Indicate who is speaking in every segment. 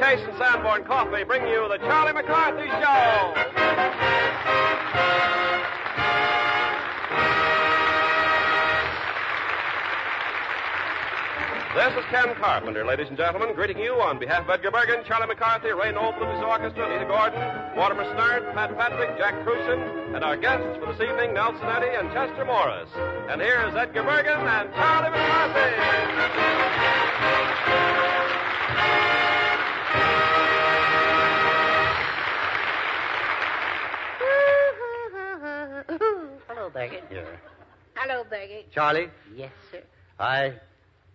Speaker 1: Ameche and Sandborn Coffee bring you the Charlie McCarthy Show. This is Ken Carpenter, ladies and gentlemen, greeting you on behalf of Edgar Bergen, Charlie McCarthy, Ray Noble of his orchestra, Lita Gordon, Mortimer Snart, Pat Patrick, Jack Crucian, and our guests for this evening, Nelson Eddy and Chester Morris. And here is Edgar Bergen and Charlie McCarthy.
Speaker 2: Hello, Bergen.
Speaker 3: Yeah.
Speaker 2: Hello, Bergen.
Speaker 3: Charlie?
Speaker 2: Yes, sir.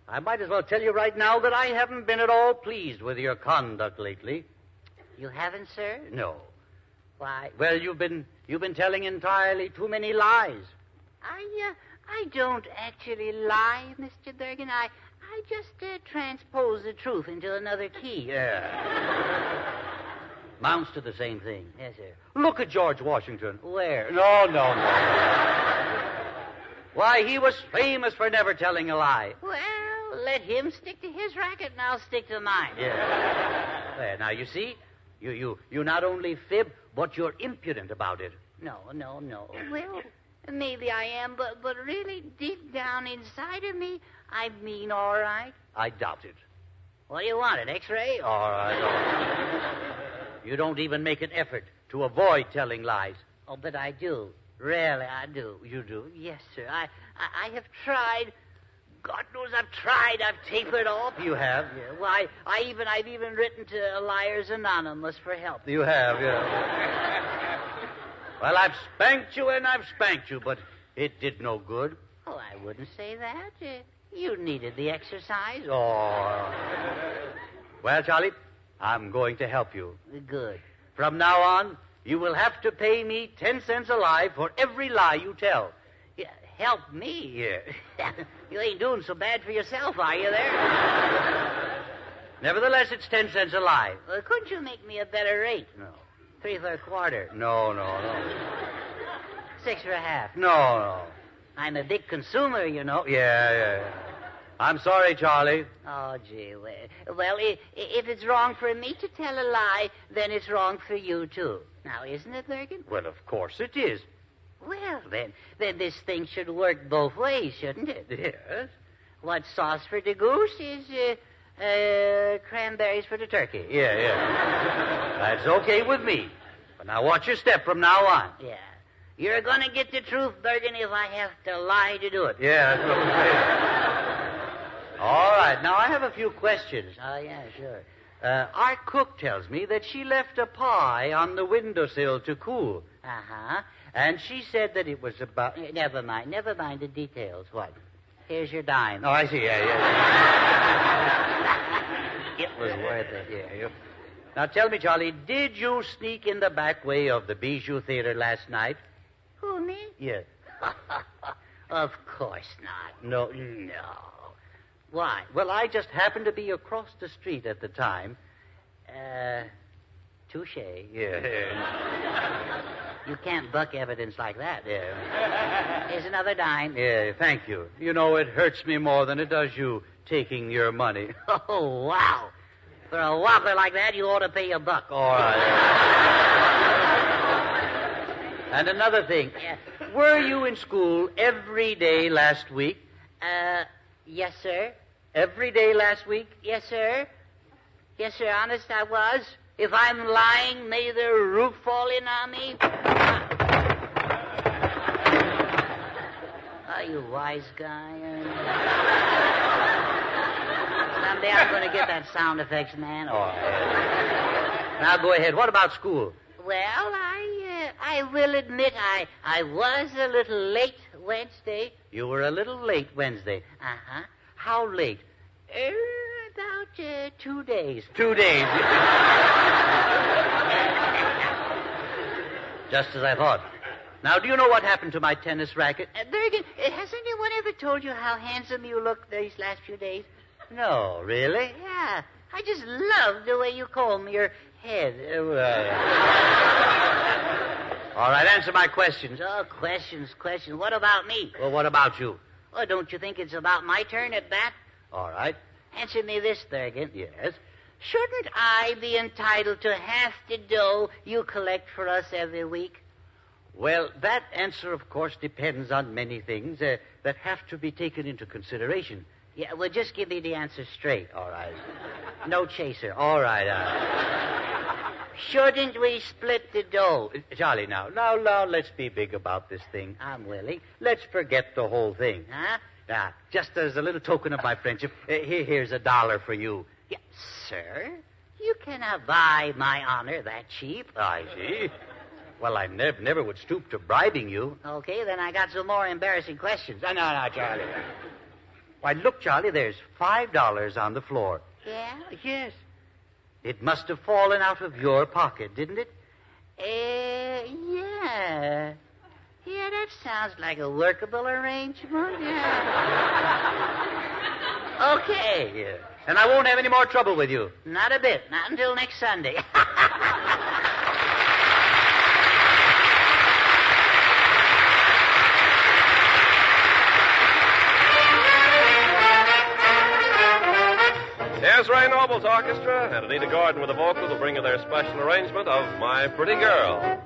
Speaker 3: I might as well tell you right now that I haven't been at all pleased with your conduct lately.
Speaker 2: You haven't, sir?
Speaker 3: No.
Speaker 2: Why?
Speaker 3: Well, you've been telling entirely too many lies.
Speaker 2: I don't actually lie, Mr. Bergen. I just transpose the truth into another key.
Speaker 3: Yeah. Amounts to the same thing.
Speaker 2: Yes, sir.
Speaker 3: Look at George Washington.
Speaker 2: Where?
Speaker 3: No. Why, he was famous for never telling a lie.
Speaker 2: Well, let him stick to his racket, and I'll stick to mine.
Speaker 3: Yeah. There, now, you see? You not only fib, but you're impudent about it.
Speaker 2: No. Well, maybe I am, but really, deep down inside of me, I mean all right.
Speaker 3: I doubt it.
Speaker 2: What do you want, an X-ray?
Speaker 3: All right. You don't even make an effort to avoid telling lies.
Speaker 2: Oh, but I do. Really, I do.
Speaker 3: You do?
Speaker 2: Yes, sir. I have tried. God knows I've tried. I've tapered off.
Speaker 3: You have?
Speaker 2: Yeah. Well, I've even written to Liars Anonymous for help.
Speaker 3: You have, yeah. Well, I've spanked you and I've spanked you, but it did no good.
Speaker 2: Oh, I wouldn't say that. You needed the exercise.
Speaker 3: Oh. Well, Charlie, I'm going to help you.
Speaker 2: Good.
Speaker 3: From now on, you will have to pay me 10 cents a lie for every lie you tell.
Speaker 2: Yeah, help me?
Speaker 3: Yeah.
Speaker 2: You ain't doing so bad for yourself, are you there?
Speaker 3: Nevertheless, it's 10 cents a lie.
Speaker 2: Well, couldn't you make me a better rate?
Speaker 3: No.
Speaker 2: 3 for a quarter.
Speaker 3: No.
Speaker 2: 6 for a half.
Speaker 3: No.
Speaker 2: I'm a big consumer, you know.
Speaker 3: Yeah. I'm sorry, Charlie.
Speaker 2: Oh, gee. Well, if it's wrong for me to tell a lie, then it's wrong for you, too. Now, isn't it, Bergen?
Speaker 3: Well, of course it is.
Speaker 2: Well, then this thing should work both ways, shouldn't it?
Speaker 3: Yes.
Speaker 2: What's sauce for the goose is cranberries for the turkey.
Speaker 3: Yeah. That's okay with me. But now watch your step from now on.
Speaker 2: Yeah. You're going to get the truth, Bergen, if I have to lie to do it.
Speaker 3: Yeah, that's what I'm saying. All right. Now, I have a few questions.
Speaker 2: Oh, yeah, sure.
Speaker 3: Our cook tells me that she left a pie on the windowsill to cool.
Speaker 2: Uh-huh.
Speaker 3: And she said that it was about...
Speaker 2: Never mind the details. What? Here's your dime.
Speaker 3: Oh, I see. Yeah.
Speaker 2: It was worth it.
Speaker 3: Yeah. Now, tell me, Charlie, did you sneak in the back way of the Bijou Theater last night?
Speaker 2: Who, me?
Speaker 3: Yeah.
Speaker 2: Of course not.
Speaker 3: No.
Speaker 2: Why?
Speaker 3: Well, I just happened to be across the street at the time.
Speaker 2: Touche.
Speaker 3: Yeah.
Speaker 2: You can't buck evidence like that.
Speaker 3: Yeah.
Speaker 2: Here's another dime.
Speaker 3: Yeah, thank you. You know, it hurts me more than it does you taking your money.
Speaker 2: Oh, wow. For a whopper like that, you ought to pay a buck.
Speaker 3: All right. And another thing.
Speaker 2: Yeah.
Speaker 3: Were you in school every day last week?
Speaker 2: Yes, sir.
Speaker 3: Every day last week?
Speaker 2: Yes, sir. Yes, sir, honest I was. If I'm lying, may the roof fall in on me. Oh, you wise guy. Someday I'm going to get that sound effects man.
Speaker 3: Oh. Now, go ahead. What about school?
Speaker 2: Well, I will admit I was a little late Wednesday.
Speaker 3: You were a little late Wednesday.
Speaker 2: Uh-huh.
Speaker 3: How late?
Speaker 2: About 2 days.
Speaker 3: 2 days. Just as I thought. Now, do you know what happened to my tennis racket?
Speaker 2: Bergen, has anyone ever told you how handsome you look these last few days?
Speaker 3: No, really?
Speaker 2: Yeah. I just love the way you comb your head.
Speaker 3: All right, answer my questions.
Speaker 2: Oh, questions. What about me?
Speaker 3: Well, what about you?
Speaker 2: Oh, don't you think it's about my turn at bat?
Speaker 3: All right.
Speaker 2: Answer me this, Bergen.
Speaker 3: Yes.
Speaker 2: shouldn't I be entitled to half the dough you collect for us every week?
Speaker 3: Well, that answer, of course, depends on many things that have to be taken into consideration.
Speaker 2: Yeah, well, just give me the answer straight.
Speaker 3: All right.
Speaker 2: No chaser.
Speaker 3: All right.
Speaker 2: Shouldn't we split the dough?
Speaker 3: Charlie, now, let's be big about this thing.
Speaker 2: I'm willing.
Speaker 3: Let's forget the whole thing.
Speaker 2: Huh?
Speaker 3: Now, just as a little token of my friendship, here's $1 for you.
Speaker 2: Yeah, sir, you cannot buy my honor that cheap.
Speaker 3: I see. Well, I never would stoop to bribing you.
Speaker 2: Okay, then I got some more embarrassing questions.
Speaker 3: No, Charlie. Why, look, Charlie, there's $5 on the floor.
Speaker 2: Yeah?
Speaker 3: Yes. It must have fallen out of your pocket, didn't it?
Speaker 2: Yeah. Yeah, that sounds like a workable arrangement, yeah. Okay.
Speaker 3: Yeah. And I won't have any more trouble with you.
Speaker 2: Not a bit. Not until next Sunday.
Speaker 1: Here's Ray Noble's orchestra, and Anita Gordon with the vocals will bring you their special arrangement of My Pretty Girl.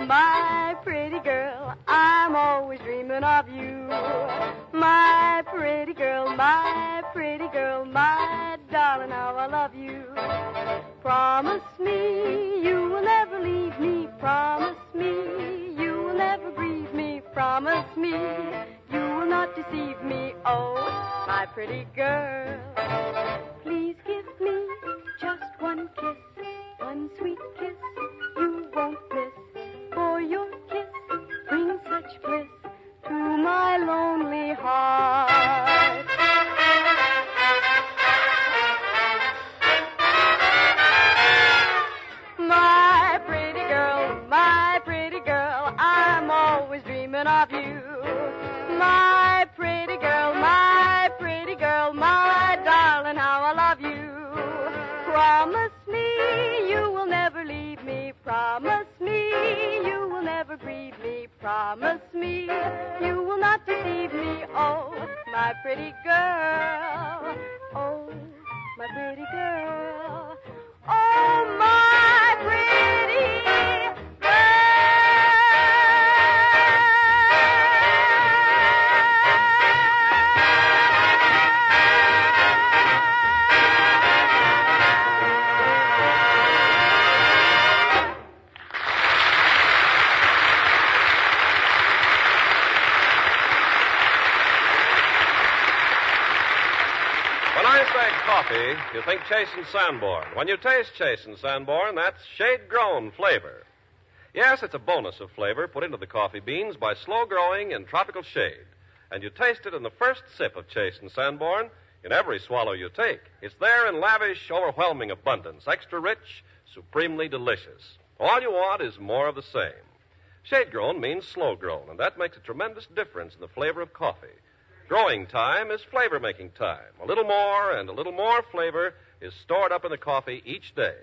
Speaker 4: My pretty girl, I'm always dreaming of you. My pretty girl, my darling, how I love you. Promise me you will never leave me. Promise me you will never grieve me. Promise me you will not deceive me. Oh, my pretty girl, please give me just one kiss, one sweet kiss you won't miss. For your kiss brings such bliss to my lonely heart. My pretty girl, I'm always dreaming of you. My pretty girl, my darling, how I love you. Promise me you will never leave me. Promise me you will never grieve me. Promise me you will not deceive me. Oh, my pretty girl. Oh, my pretty girl. Oh, my pretty girl.
Speaker 1: When I say coffee, you think Chase and Sanborn. When you taste Chase and Sanborn, that's shade-grown flavor. Yes, it's a bonus of flavor put into the coffee beans by slow-growing in tropical shade. And you taste it in the first sip of Chase and Sanborn, in every swallow you take. It's there in lavish, overwhelming abundance, extra rich, supremely delicious. All you want is more of the same. Shade-grown means slow-grown, and that makes a tremendous difference in the flavor of coffee. Growing time is flavor-making time. A little more and a little more flavor is stored up in the coffee each day.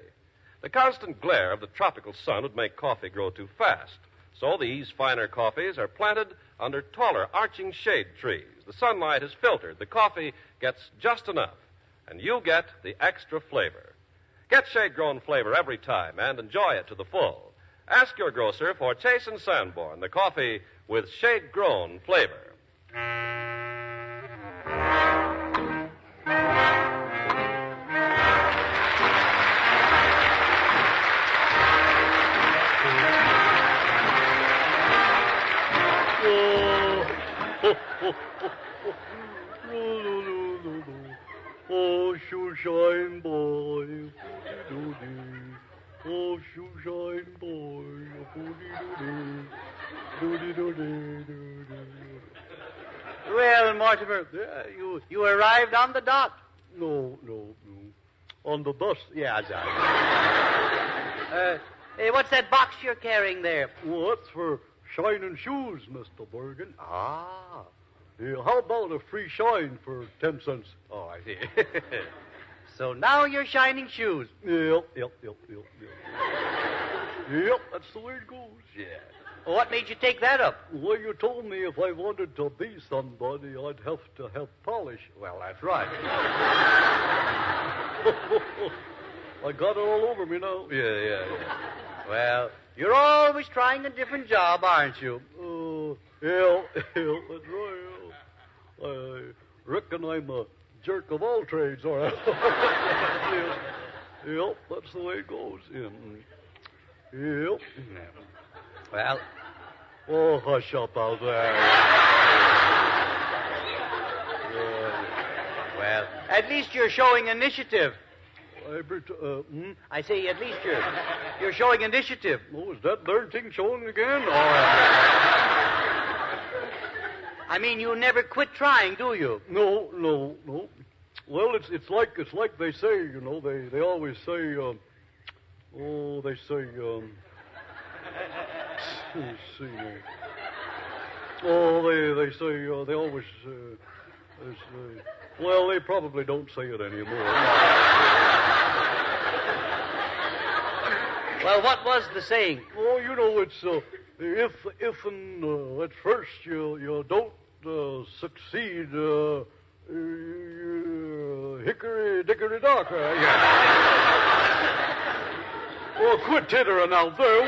Speaker 1: The constant glare of the tropical sun would make coffee grow too fast. So these finer coffees are planted under taller, arching shade trees. The sunlight is filtered. The coffee gets just enough, and you get the extra flavor. Get shade-grown flavor every time and enjoy it to the full. Ask your grocer for Chase and Sanborn, the coffee with shade-grown flavor.
Speaker 5: No. Oh, shoeshine boy. Oh, shoeshine boy.
Speaker 3: Well, Mortimer, you arrived on the dot.
Speaker 5: No. On the bus.
Speaker 3: Yeah, sorry. Hey, what's that box you're carrying there?
Speaker 5: Well, that's for shining shoes, Mr. Bergen.
Speaker 3: Ah.
Speaker 5: Yeah, how about a free shine for 10 cents?
Speaker 3: Oh, I see. So now you're shining shoes.
Speaker 5: Yep. Yep, that's the way it goes.
Speaker 3: Yeah. Well, what made you take that up?
Speaker 5: Well, you told me if I wanted to be somebody, I'd have to have polish.
Speaker 3: Well, that's right.
Speaker 5: I got it all over me now.
Speaker 3: Yeah. Well, you're always trying a different job, aren't you?
Speaker 5: Yeah, that's right. I reckon I'm a jerk of all trades, all right. Yep, that's the way it goes. Yep.
Speaker 3: Well...
Speaker 5: Oh, hush up out there.
Speaker 3: Well, at least you're showing initiative.
Speaker 5: I
Speaker 3: say at least you're showing initiative.
Speaker 5: Oh, is that darn thing showing again?
Speaker 3: I mean, you never quit trying, do you?
Speaker 5: No. Well, it's like they say, you know. They always say, let's see. They say, they always say, well, they probably don't say it anymore.
Speaker 3: Well, what was the saying?
Speaker 5: Oh, you know, it's, if at first you don't succeed, hickory dickory dock. Oh, quit tittering out there.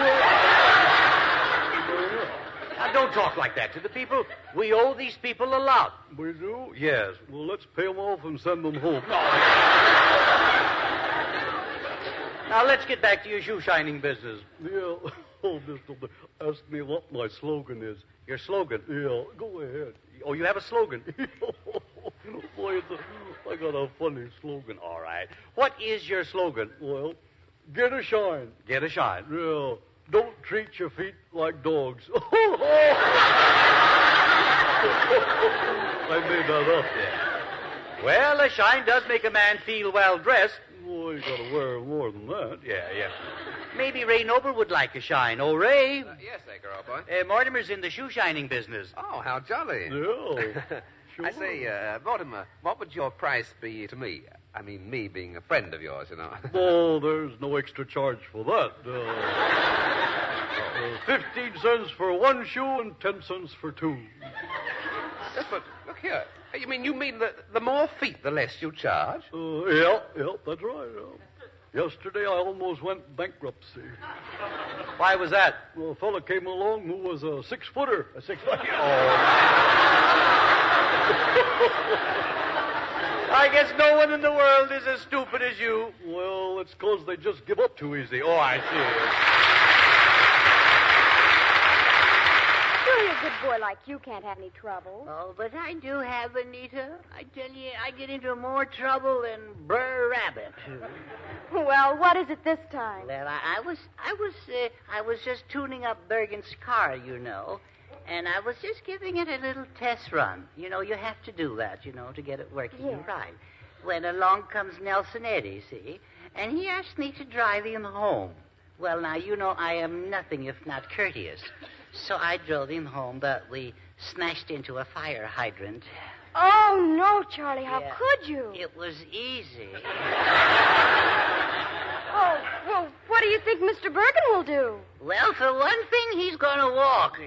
Speaker 3: Now, don't talk like that to the people. We owe these people a lot.
Speaker 5: We do?
Speaker 3: Yes.
Speaker 5: Well, let's pay them off and send them home.
Speaker 3: Now, let's get back to your shoe shining business.
Speaker 5: Yeah. Oh, Mr. Ask me what my slogan is.
Speaker 3: Your slogan?
Speaker 5: Yeah, go ahead.
Speaker 3: Oh, you have a slogan?
Speaker 5: Boy, I got a funny slogan.
Speaker 3: All right. What is your slogan?
Speaker 5: Well, get a shine.
Speaker 3: Get a shine.
Speaker 5: Yeah. Don't treat your feet like dogs. I made that up.
Speaker 3: Yeah. Well, a shine does make a man feel well dressed.
Speaker 5: Boy, you gotta wear more than that.
Speaker 3: Yeah. Maybe Ray Noble would like a shine. Oh, Ray.
Speaker 1: Yes, Edgar, old boy.
Speaker 3: Mortimer's in the shoe shining business.
Speaker 1: Oh, how jolly.
Speaker 5: Yeah. Sure.
Speaker 1: I say, Mortimer, what would your price be to me? I mean, me being a friend of yours, you know.
Speaker 5: Oh, there's no extra charge for that. 15 cents for one shoe and 10 cents for two.
Speaker 1: Yes, but look here. You mean the more feet, the less you charge?
Speaker 5: Yeah, that's right. Yeah. Yesterday, I almost went bankruptcy.
Speaker 3: Why was that?
Speaker 5: Well, a fella came along who was a 6-footer. A 6-footer?
Speaker 3: I guess no one in the world is as stupid as you.
Speaker 5: Well, it's because they just give up too easy.
Speaker 3: Oh, I see.
Speaker 4: Surely a good boy like you can't have any trouble.
Speaker 2: Oh, but I do have, Anita. I tell you, I get into more trouble than Br'er Rabbit.
Speaker 4: Well, what is it this time?
Speaker 2: Well, I was just tuning up Bergen's car, you know, and I was just giving it a little test run. You know, you have to do that, you know, to get it working right. When along comes Nelson Eddy, see, and he asked me to drive him home. Well, now, you know, I am nothing if not courteous. So I drove him home, but we smashed into a fire hydrant.
Speaker 4: Oh, no, Charlie, how could you?
Speaker 2: It was easy.
Speaker 4: Oh, well, what do you think Mr. Bergen will do?
Speaker 2: Well, for one thing, he's going to walk.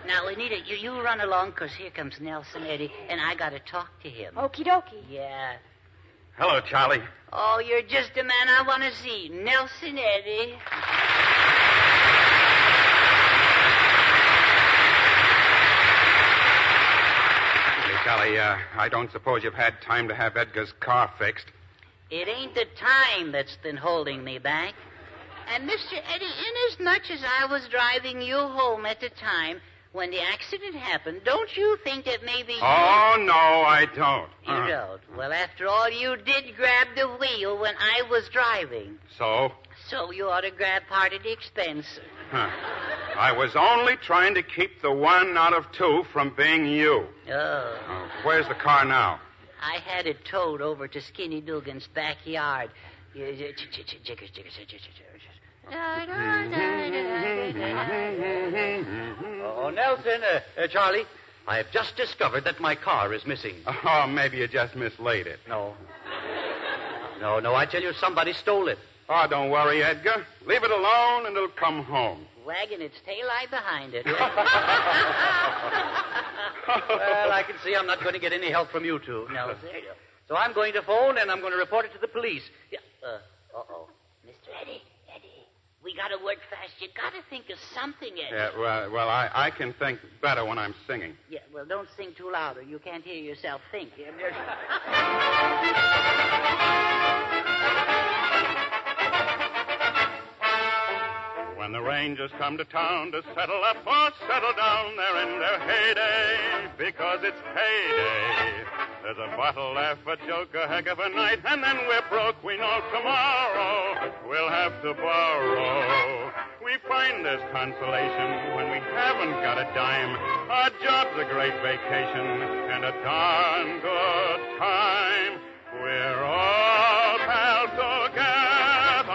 Speaker 2: Now, Anita, you run along, because here comes Nelson Eddy, and I got to talk to him.
Speaker 4: Okie dokie.
Speaker 2: Yeah.
Speaker 1: Hello, Charlie.
Speaker 2: Oh, you're just the man I want to see. Nelson Eddy.
Speaker 1: Charlie, I don't suppose you've had time to have Edgar's car fixed.
Speaker 2: It ain't the time that's been holding me back. And, Mr. Eddy, inasmuch as I was driving you home at the time, when the accident happened, don't you think that maybe
Speaker 6: Oh, no, I don't.
Speaker 2: You don't? Well, after all, you did grab the wheel when I was driving.
Speaker 6: So?
Speaker 2: So you ought to grab part of the expense.
Speaker 6: Huh. I was only trying to keep the one out of two from being you.
Speaker 2: Oh.
Speaker 6: Where's the car now?
Speaker 2: I had it towed over to Skinny Dugan's backyard.
Speaker 3: Oh, Nelson, Charlie, I have just discovered that my car is missing.
Speaker 6: Oh, maybe you just mislaid it.
Speaker 3: No, I tell you, somebody stole it.
Speaker 6: Oh, don't worry, Edgar. Leave it alone and it'll come home.
Speaker 2: Wagging its taillight behind it.
Speaker 3: Well, I can see I'm not going to get any help from you two.
Speaker 2: No, sir.
Speaker 3: So I'm going to phone and I'm going to report it to the police. Yeah.
Speaker 2: Uh-oh. Mr. Eddy, we got to work fast. You got to think of something, Eddy.
Speaker 6: Yeah, well, I can think better when I'm singing.
Speaker 2: Yeah, well, don't sing too loud or you can't hear yourself think.
Speaker 6: When the Rangers come to town to settle up or settle down, they're in their heyday because it's payday. There's a bottle, laugh, a joke, a heck of a night, and then we're broke. We know tomorrow we'll have to borrow. We find there's consolation when we haven't got a dime. Our job's a great vacation and a darn good time. We're all pals together,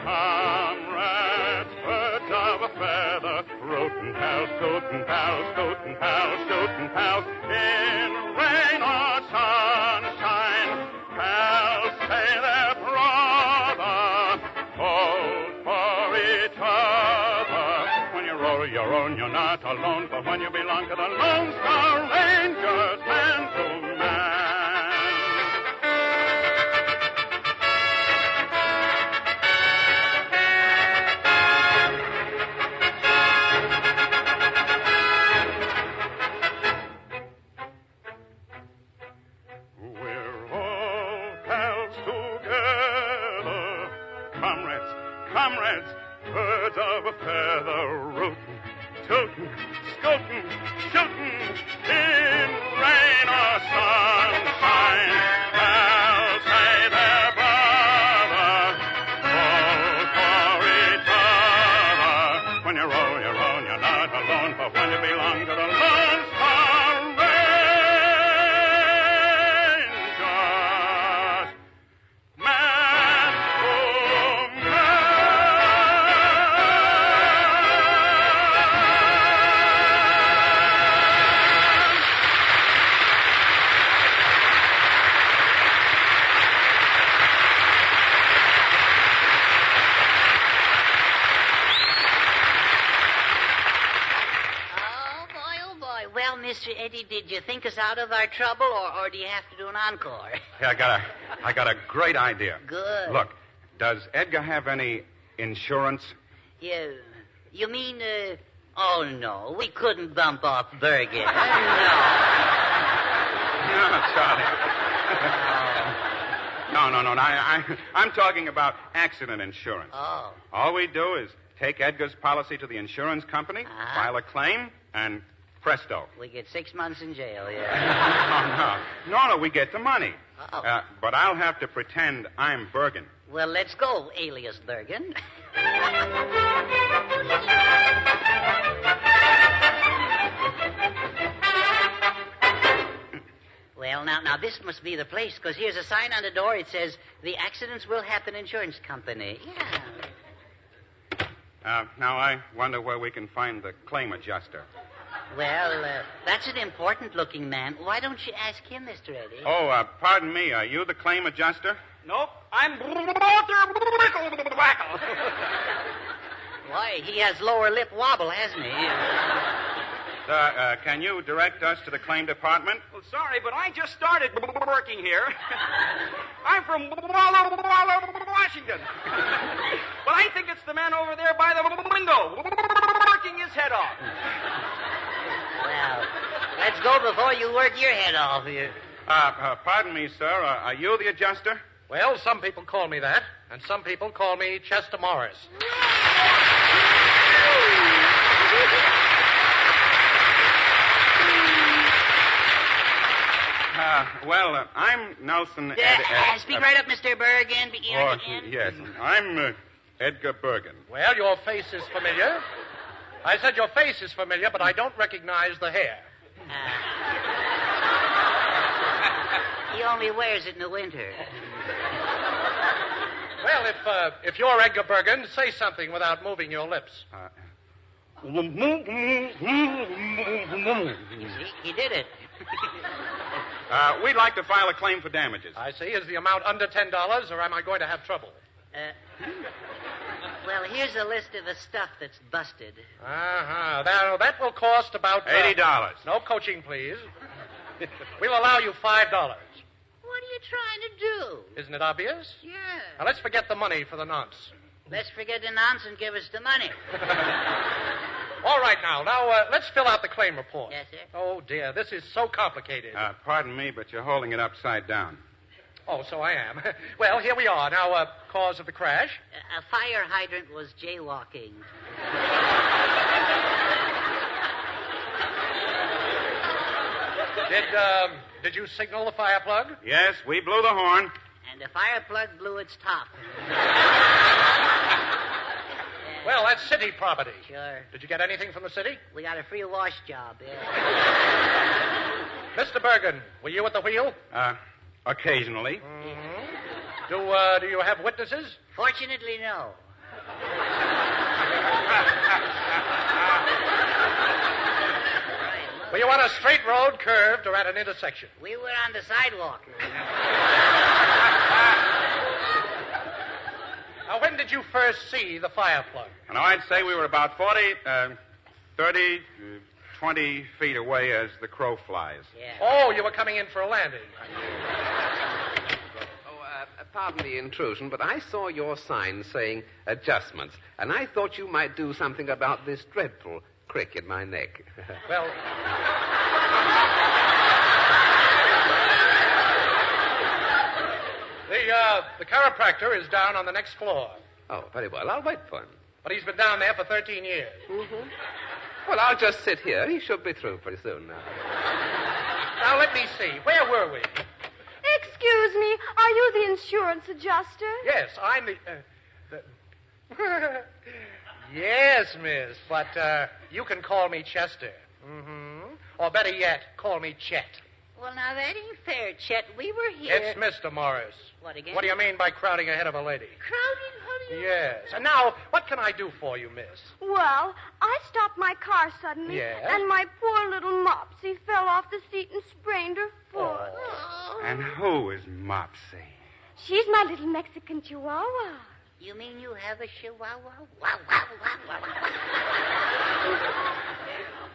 Speaker 6: comrades, birds of a feather, rootin' pals, tootin' pals, scootin' pals, shootin' pals, in rain or sunshine. Pals say they're brother, hold for each other. When you roll your own, you're not alone, for when you belong to the Lone Star Rangers, man to man. Comrades, birds of a feather, rootin', tootin', scootin', shootin', in rain or sunshine. Pals say they're brother, hold for each other. When you roll your own, you're not alone, for when you belong to the Lone Star Rangers, man to man.
Speaker 2: Mr. Eddy, did you think us out of our trouble, or do you have to do an encore?
Speaker 6: Yeah, I got a great idea.
Speaker 2: Good.
Speaker 6: Look, does Edgar have any insurance?
Speaker 2: Yeah. You mean, oh, no, we couldn't bump off Bergen. No.
Speaker 6: No, Charlie. No. I'm talking about accident insurance.
Speaker 2: Oh.
Speaker 6: All we do is take Edgar's policy to the insurance company, file a claim, and presto.
Speaker 2: We get 6 months in jail, yeah.
Speaker 6: No, we get the money.
Speaker 2: Oh.
Speaker 6: But I'll have to pretend I'm Bergen.
Speaker 2: Well, let's go, alias Bergen. Well, now this must be the place, because here's a sign on the door. It says, "The accidents will happen insurance company." Yeah.
Speaker 6: Now I wonder where we can find the claim adjuster.
Speaker 2: Well, that's an important-looking man. Why don't you ask him, Mr. Eddy?
Speaker 6: Oh, pardon me. Are you the claim adjuster?
Speaker 7: Nope. I'm
Speaker 2: Why, he has lower lip wobble, hasn't he?
Speaker 6: Sir, can you direct us to the claim department?
Speaker 7: Well, sorry, but I just started working here. I'm from Washington. But I think it's the man over there by the window working his head off.
Speaker 2: Well, let's go before you work your head off here.
Speaker 6: Pardon me, sir. Are you the adjuster?
Speaker 8: Well, some people call me that, and some people call me Chester Morris.
Speaker 6: I'm Nelson.
Speaker 2: Speak right up, Mr. Bergen. Begin again.
Speaker 6: Yes, I'm Edgar Bergen.
Speaker 8: Well, your face is familiar. I said your face is familiar, but I don't recognize the hair.
Speaker 2: He only wears it in the winter.
Speaker 8: Well, if you're Edgar Bergen, say something without moving your lips.
Speaker 2: You see, he did it.
Speaker 6: We'd like to file a claim for damages.
Speaker 8: I see. Is the amount under $10, or am I going to have trouble?
Speaker 2: Well, here's a list of the stuff that's busted.
Speaker 8: Uh-huh. That will cost about...
Speaker 6: $80.
Speaker 8: No coaching, please. We'll allow you $5.
Speaker 2: What are you trying to do?
Speaker 8: Isn't it obvious?
Speaker 2: Yeah.
Speaker 8: Now, let's forget the money for the nonce.
Speaker 2: Let's forget the nonce and give us the money.
Speaker 8: All right, now, let's fill out the claim report.
Speaker 2: Yes, sir.
Speaker 8: Oh, dear, this is so complicated.
Speaker 6: Pardon me, but you're holding it upside down.
Speaker 8: Oh, so I am. Well, here we are. Now, cause of the crash?
Speaker 2: A fire hydrant was jaywalking.
Speaker 8: Did you signal the fire plug?
Speaker 6: Yes, we blew the horn.
Speaker 2: And the fire plug blew its top.
Speaker 8: Well, that's city property.
Speaker 2: Sure.
Speaker 8: Did you get anything from the city?
Speaker 2: We got a free wash job, yeah.
Speaker 8: Mr. Bergen, were you at the wheel?
Speaker 6: Occasionally.
Speaker 8: Mm-hmm. Do you have witnesses?
Speaker 2: Fortunately, no.
Speaker 8: Were you on a straight road, curved, or at an intersection?
Speaker 2: We were on the sidewalk.
Speaker 8: Now, when did you first see the fire plug?
Speaker 6: Now, I'd say we were about 30, 20 feet away as the crow flies.
Speaker 2: Yeah.
Speaker 8: Oh, you were coming in for a landing.
Speaker 9: Pardon the intrusion, but I saw your sign saying adjustments, and I thought you might do something about this dreadful crick in my neck.
Speaker 8: Well... The chiropractor is down on the next floor.
Speaker 9: Oh, very well. I'll wait for him.
Speaker 8: But he's been down there for 13 years.
Speaker 9: Mm-hmm. Well, I'll just sit here. He should be through pretty soon now.
Speaker 8: Now, let me see. Where were we?
Speaker 4: Excuse me, are you the insurance adjuster?
Speaker 8: Yes, I'm the... Yes, miss, but you can call me Chester. Mm-hmm. Or better yet, call me Chet.
Speaker 2: Well, now, that ain't fair, Chet. We were here...
Speaker 8: It's Mr. Morris.
Speaker 2: What, again?
Speaker 8: What do you mean by crowding ahead of a lady?
Speaker 2: Crowding? How do you...
Speaker 8: Yes. And now, what can I do for you, miss?
Speaker 4: Well, I stopped my car suddenly,
Speaker 8: Yes?
Speaker 4: and my poor little Mopsy fell off the seat and sprained her foot.
Speaker 2: Oh.
Speaker 6: And who is Mopsy?
Speaker 4: She's my little Mexican Chihuahua.
Speaker 2: You mean you have a chihuahua? Wow, wow, wow, wow, wow.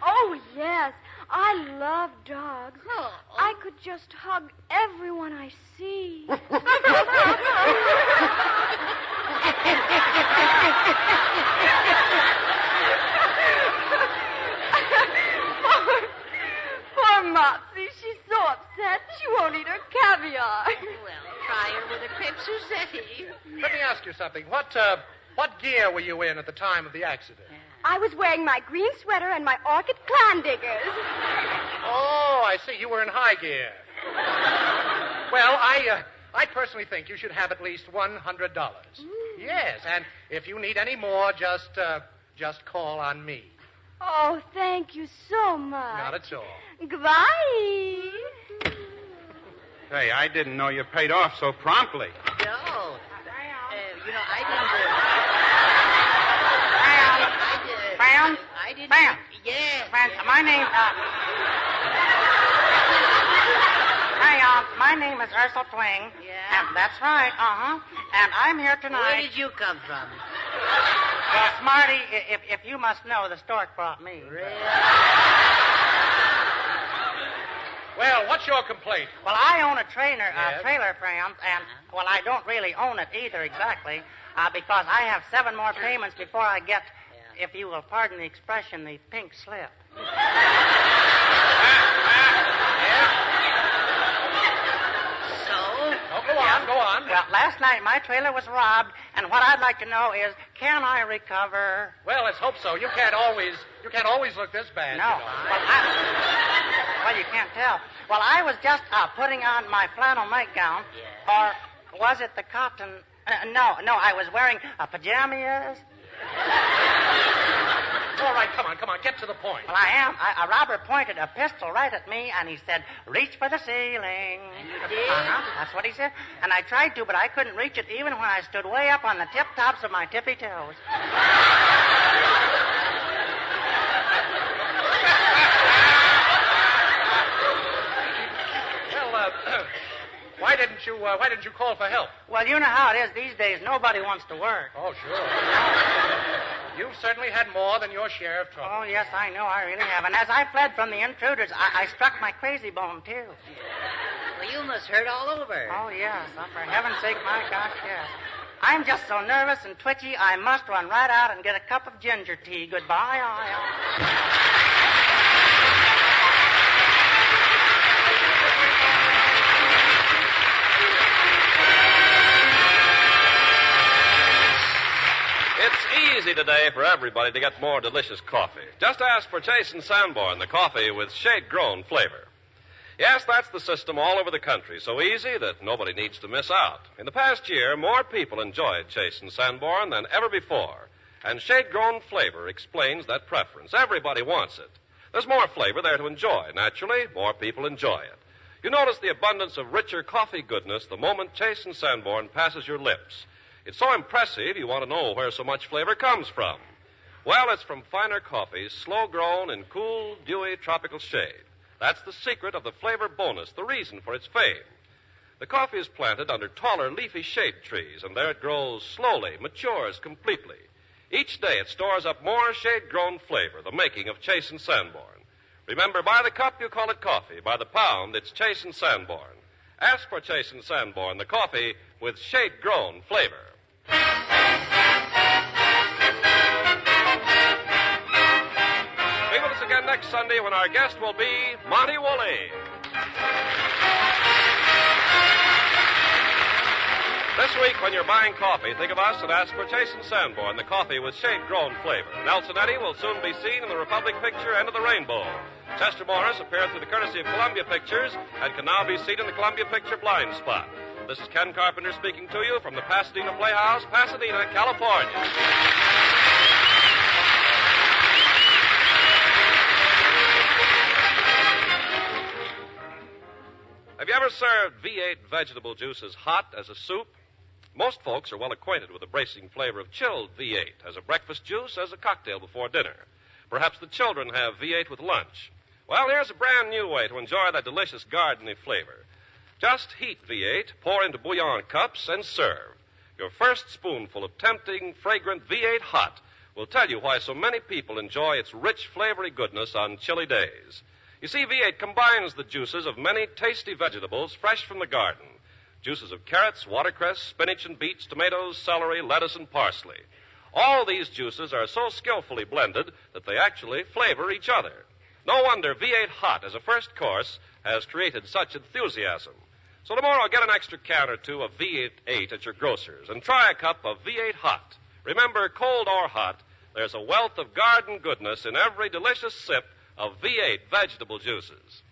Speaker 4: Oh, yes. I love dogs.
Speaker 2: Oh.
Speaker 4: I could just hug everyone I see. Poor Mopsy. She's so upset she won't eat her caviar.
Speaker 2: Well, try her with a crepe Suzette.
Speaker 8: Let me ask you something. What gear were you in at the time of the accident?
Speaker 4: I was wearing my green sweater and my orchid clan diggers.
Speaker 8: Oh, I see. You were in high gear. Well, I personally think you should have at least $100. Yes, and if you need any more, just call on me.
Speaker 4: Oh, thank you so much.
Speaker 8: Not at all.
Speaker 4: Goodbye.
Speaker 6: Say, I didn't know you paid off so promptly.
Speaker 2: No. I
Speaker 10: Bam?
Speaker 2: didn't...
Speaker 10: Bam?
Speaker 2: Yeah.
Speaker 10: My name, my name is Ursula Twing.
Speaker 2: Yeah?
Speaker 10: And that's right, And I'm here tonight.
Speaker 2: Where did you come from?
Speaker 10: Well, Smarty, if you must know, the stork brought me.
Speaker 2: Really?
Speaker 8: Well, what's your complaint?
Speaker 10: Well, I own a trailer, friends, and, well, I don't really own it either exactly, because I have 7 more payments before I get, if you will pardon the expression, the pink slip.
Speaker 8: Go on.
Speaker 10: Well, last night my trailer was robbed, and what I'd like to know is, can I recover?
Speaker 8: Well, let's hope so. You can't always look this bad.
Speaker 10: No.
Speaker 8: You know.
Speaker 10: Well, Well, you can't tell. Well, I was just putting on my flannel nightgown.
Speaker 2: Yeah.
Speaker 10: Or was it the cotton? No, I was wearing pajamas.
Speaker 8: All right, come on, get to the point.
Speaker 10: Well, I am. A robber pointed a pistol right at me, and he said, reach for the ceiling.
Speaker 2: And you did?
Speaker 10: That's what he said. And I tried to, but I couldn't reach it even when I stood way up on the tip-tops of my tippy toes.
Speaker 8: Why didn't you call for help?
Speaker 10: Well, you know how it is these days. Nobody wants to work.
Speaker 8: Oh, sure. You've certainly had more than your share of trouble.
Speaker 10: Oh, yes, I know. I really have. And as I fled from the intruders, I struck my crazy bone, too.
Speaker 2: Well, you must hurt all over.
Speaker 10: Oh, yes. Oh, for heaven's sake, my gosh, yes. I'm just so nervous and twitchy, I must run right out and get a cup of ginger tea. Goodbye.
Speaker 1: It's easy today for everybody to get more delicious coffee. Just ask for Chase & Sandborn, the coffee with shade-grown flavor. Yes, that's the system all over the country, so easy that nobody needs to miss out. In the past year, more people enjoyed Chase & Sandborn than ever before, and shade-grown flavor explains that preference. Everybody wants it. There's more flavor there to enjoy. Naturally, more people enjoy it. You notice the abundance of richer coffee goodness the moment Chase & Sandborn passes your lips. It's so impressive, you want to know where so much flavor comes from. Well, it's from finer coffees, slow-grown in cool, dewy, tropical shade. That's the secret of the flavor bonus, the reason for its fame. The coffee is planted under taller, leafy shade trees, and there it grows slowly, matures completely. Each day it stores up more shade-grown flavor, the making of Chase & Sandborn. Remember, by the cup you call it coffee, by the pound it's Chase & Sandborn. Ask for Chase & Sandborn, the coffee with shade-grown flavor. Be with us again next Sunday when our guest will be Monty Woolley. This week, when you're buying coffee, think of us and ask for Chase & Sandborn, the coffee with shade-grown flavor. Nelson Eddy will soon be seen in the Republic picture End of the Rainbow. Chester Morris appeared through the courtesy of Columbia Pictures and can now be seen in the Columbia Picture Blind Spot. This is Ken Carpenter speaking to you from the Pasadena Playhouse, Pasadena, California. Have you ever served V8 vegetable juices hot as a soup? Most folks are well acquainted with the bracing flavor of chilled V8 as a breakfast juice, as a cocktail before dinner. Perhaps the children have V8 with lunch. Well, here's a brand new way to enjoy that delicious gardeny flavor. Just heat V8, pour into bouillon cups, and serve. Your first spoonful of tempting, fragrant V8 hot will tell you why so many people enjoy its rich, flavory goodness on chilly days. You see, V8 combines the juices of many tasty vegetables fresh from the garden. Juices of carrots, watercress, spinach and beets, tomatoes, celery, lettuce, and parsley. All these juices are so skillfully blended that they actually flavor each other. No wonder V8 Hot as a first course has created such enthusiasm. So tomorrow, get an extra can or two of V8 at your grocer's and try a cup of V8 Hot. Remember, cold or hot, there's a wealth of garden goodness in every delicious sip of V8 vegetable juices.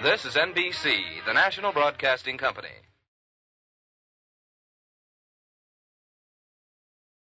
Speaker 11: This is NBC, the National Broadcasting Company.